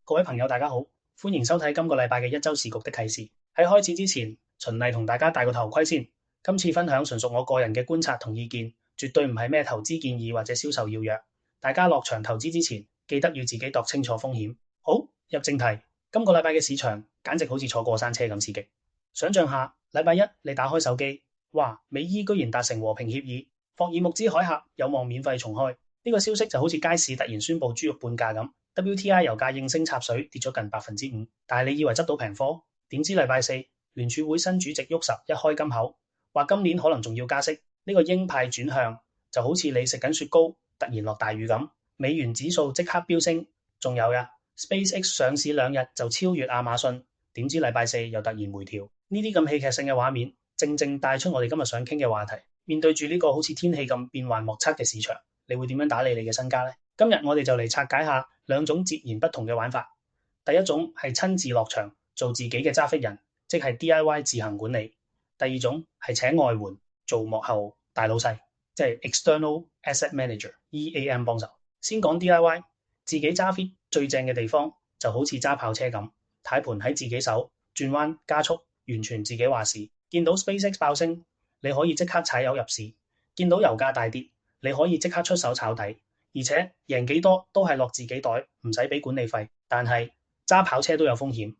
各位朋友，大家好，歡迎收睇今個禮拜嘅一周時局的啟示。喺開始之前，循例同大家戴個頭盔先。今次分享純屬我個人嘅觀察同意見，絕對唔係咩投資建議或者銷售要約。大家落場投資之前，記得要自己度清楚風險。好，入正題。今個禮拜嘅市場簡直好似坐過山車咁刺激。想象下，禮拜一你打開手機，哇，美伊居然達成和平協議，霍爾木茲海峽有望免費重開。呢個消息就好似街市突然宣布豬肉半價咁。WTI 油價應聲插水，跌咗近5%，但係你以為執到平貨？點知禮拜四聯儲會新主席沃什一開金口，話今年可能仲要加息。呢個鷹派轉向就好似你食緊雪糕，突然落大雨咁。美元指數即刻飆升，仲有呀 SpaceX 上市2日就超越亞馬遜，點知禮拜四又突然回調。呢啲咁戲劇性嘅畫面，正正帶出我哋今日想傾嘅話題。面對住呢個好似天氣咁變幻莫測嘅市場，你會點樣打理你嘅身家呢？今日我哋就嚟拆解下兩種截然不同嘅玩法。第一種係親自落場做自己嘅揸 fit 人，即係 DIY 自行管理。第二種係請外援做幕後大老細，即係 External Asset Manager（EAM） 幫手。先講 DIY， 自己揸 fit 最正嘅地方就好似揸跑車咁，軚盤喺自己手，轉彎加速完全自己話事。見到 SpaceX 爆升，你可以即刻踩油入市；見到油價大跌，你可以即刻出手炒底。而且贏幾多都係落自己袋，唔使俾管理費。但係揸跑車都有風險，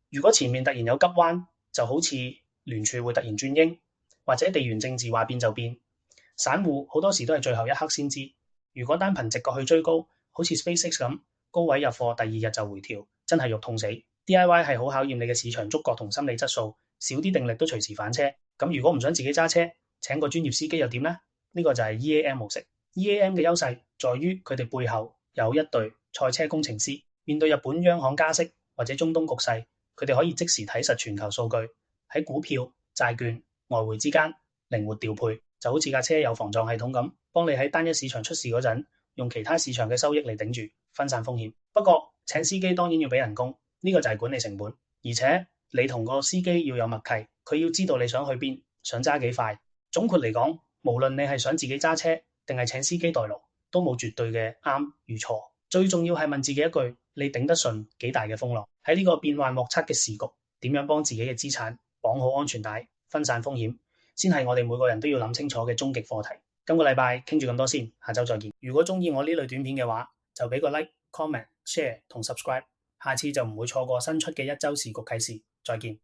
如果前面突然有急彎，就好似聯儲會突然轉鷹，或者地緣政治話變就變。散戶好多時都係最後一刻先知。如果單憑直覺去追高，好似 SpaceX 咁，高位入貨第二日就回調，真係肉痛死。DIY 係好考驗你嘅市場觸覺同心理質素，少啲定力都隨時反車。咁如果唔想自己揸車，請個專業司機又點呢？呢個就係 EAM 模式。EAM 嘅優勢在於佢哋背後有一隊賽車工程師，面對日本央行加息或者中東局勢，佢哋可以即時睇實全球數據，喺股票、債券、外匯之間靈活調配，就好似架車有防撞系統咁，幫你喺單一市場出事嗰陣，用其他市場嘅收益嚟頂住，分散風險。不過請司機當然要俾人工，呢個就係管理成本，而且你同個司機要有默契，佢要知道你想去邊，想揸幾快。總括嚟講，無論你係想自己揸車，定係請司機代勞，都冇絕對嘅啱與錯。最重要係問自己一句：你頂得順幾大嘅風浪？喺呢個變幻莫測嘅時局，點樣幫自己嘅資產綁好安全帶，分散風險，先係我哋每個人都要諗清楚嘅終極課題。今個禮拜傾住咁多先，下週再見。如果鍾意我呢類短片嘅話，就俾個 like、comment、share 同 subscribe，下次就唔會錯過新出嘅一週時局啟示。再見。